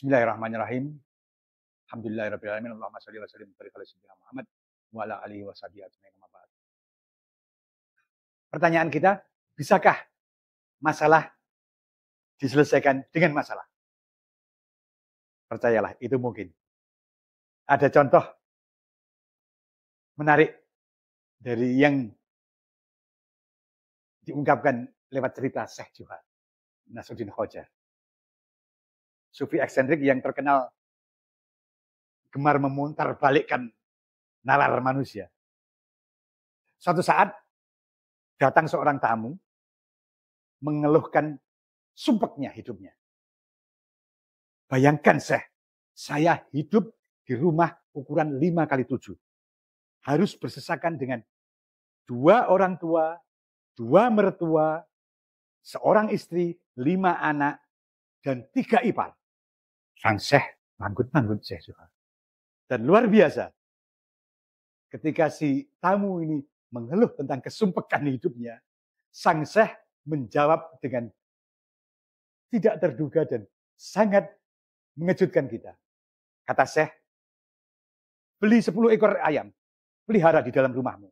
Bismillahirrahmanirrahim. Alhamdulillahirabbil alamin. Allahumma shalli wa sallim barik ala sayyidina Muhammad wa ala alihi washabihi ajmain. Pertanyaan kita, bisakah masalah diselesaikan dengan masalah? Percayalah, itu mungkin. Ada contoh menarik dari yang diungkapkan lewat cerita Syekh Juha Nasruddin Khoja. Sufi eksentrik yang terkenal gemar memutar balikkan nalar manusia. Suatu saat datang seorang tamu mengeluhkan sumpeknya hidupnya. Bayangkan Syekh, saya hidup di rumah ukuran 5x7. Harus bersesakan dengan 2 orang tua, 2 mertua, seorang istri, 5 anak, dan 3 ipar. Sang Syekh manggut-manggut Syekh Juha. Dan luar biasa, ketika si tamu ini mengeluh tentang kesumpekan hidupnya, sang Syekh menjawab dengan tidak terduga dan sangat mengejutkan kita. Kata Syekh, beli 10 ekor ayam, pelihara di dalam rumahmu.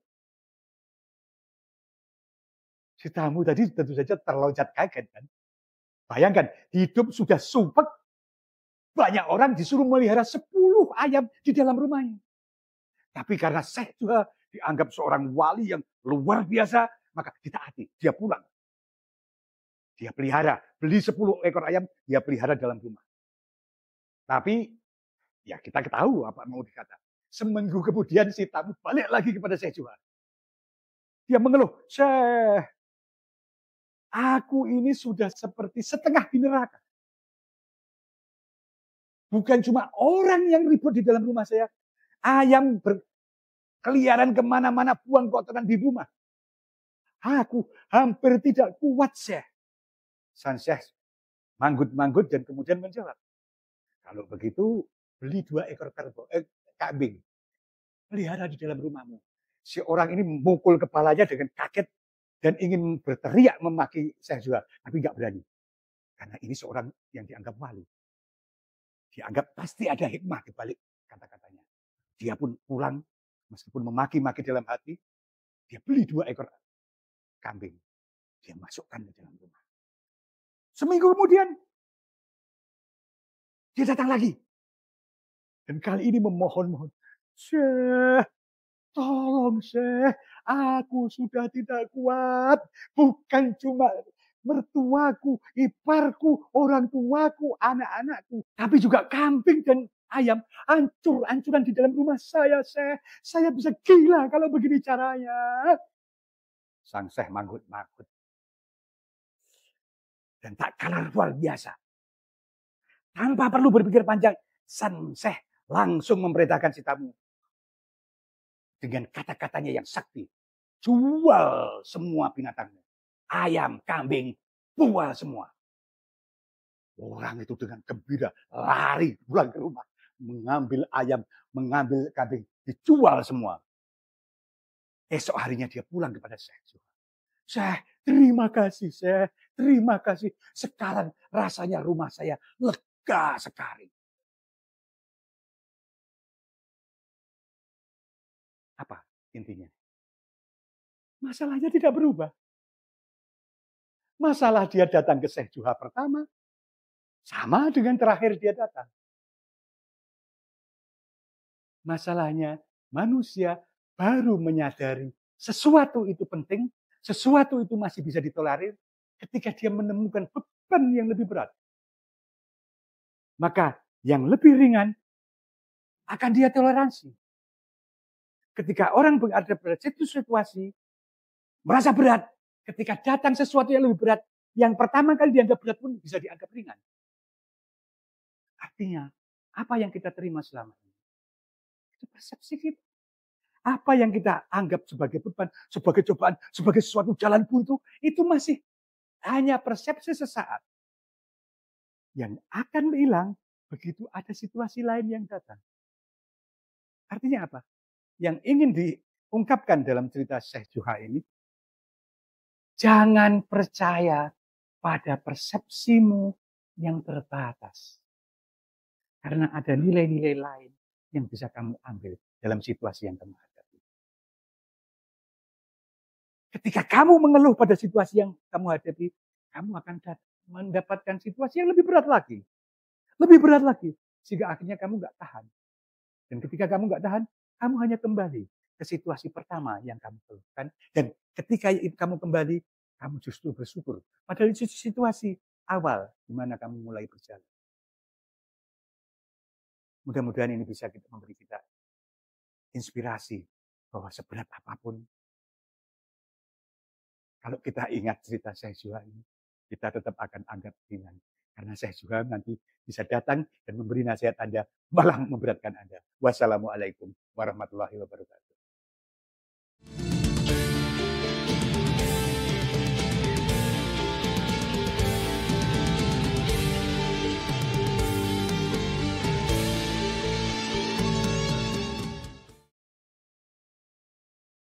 Si tamu tadi tentu saja terloncat kaget kan. Bayangkan, hidup sudah sumpek, banyak orang disuruh melihara 10 ayam di dalam rumahnya. Tapi karena Syekh juga dianggap seorang wali yang luar biasa, maka ditaati, dia pulang. Dia pelihara, beli 10 ekor ayam, dia pelihara dalam rumah. Tapi ya kita tahu apa mau dikata. Seminggu kemudian si tamu balik lagi kepada Syekh Juha. Dia mengeluh, Syekh, aku ini sudah seperti setengah di neraka. Bukan cuma orang yang ribut di dalam rumah saya. Ayam berkeliaran kemana-mana, buang kotoran di rumah. Aku hampir tidak kuat, Syekh. Sang Syekh manggut-manggut dan kemudian menjawab. Kalau begitu, beli 2 ekor kambing. Pelihara di dalam rumahmu. Si orang ini memukul kepalanya dengan kaget dan ingin berteriak memaki Syekh Juha. Tapi nggak berani. Karena ini seorang yang dianggap wali. Dianggap pasti ada hikmah di balik kata-katanya. Dia pun pulang, meskipun memaki-maki dalam hati, dia beli 2 ekor kambing. Dia masukkan ke dalam rumah. Seminggu kemudian, dia datang lagi. Dan kali ini memohon-mohon. Syekh, tolong Syekh, aku sudah tidak kuat. Bukan cuma mertuaku, iparku, orang tuaku, anak-anakku. Tapi juga kambing dan ayam hancur-hancuran di dalam rumah saya, Syekh. Saya bisa gila kalau begini caranya. Sang Syekh manggut-manggut. Dan tak kalah luar biasa. Tanpa perlu berpikir panjang, sang Syekh langsung memerintahkan si tamu. Dengan kata-katanya yang sakti. Jual semua binatangnya. Ayam, kambing, buang semua. Orang itu dengan gembira lari pulang ke rumah. Mengambil ayam, mengambil kambing. Dijual semua. Esok harinya dia pulang kepada Syekh. Syekh, terima kasih Syekh. Terima kasih. Sekarang rasanya rumah saya lega sekali. Apa intinya? Masalahnya tidak berubah. Masalah dia datang ke Syekh Juha pertama, sama dengan terakhir dia datang. Masalahnya manusia baru menyadari sesuatu itu penting, sesuatu itu masih bisa ditolerir ketika dia menemukan beban yang lebih berat. Maka yang lebih ringan akan dia toleransi. Ketika orang berada pada situasi merasa berat, ketika datang sesuatu yang lebih berat, yang pertama kali dianggap berat pun bisa dianggap ringan. Artinya, apa yang kita terima selama ini? Itu persepsi kita. Apa yang kita anggap sebagai beban, sebagai cobaan, sebagai sesuatu jalan buntu, itu masih hanya persepsi sesaat. Yang akan hilang begitu ada situasi lain yang datang. Artinya apa? Yang ingin diungkapkan dalam cerita Syekh Juha ini, jangan percaya pada persepsimu yang terbatas. Karena ada nilai-nilai lain yang bisa kamu ambil dalam situasi yang kamu hadapi. Ketika kamu mengeluh pada situasi yang kamu hadapi, kamu akan mendapatkan situasi yang lebih berat lagi. Lebih berat lagi. Sehingga akhirnya kamu nggak tahan. Dan ketika kamu nggak tahan, kamu hanya kembali ke situasi pertama yang kamu keluhkan. Dan ketika kamu kembali, kamu justru bersyukur. Padahal itu situasi awal di mana kamu mulai berjalan. Mudah-mudahan ini bisa memberi kita inspirasi bahwa seberat apapun, kalau kita ingat cerita Syekh Zuhair ini, kita tetap akan anggap ringan. Karena Syekh Zuhair nanti bisa datang dan memberi nasihat Anda, malah memberatkan Anda. Wassalamualaikum warahmatullahi wabarakatuh.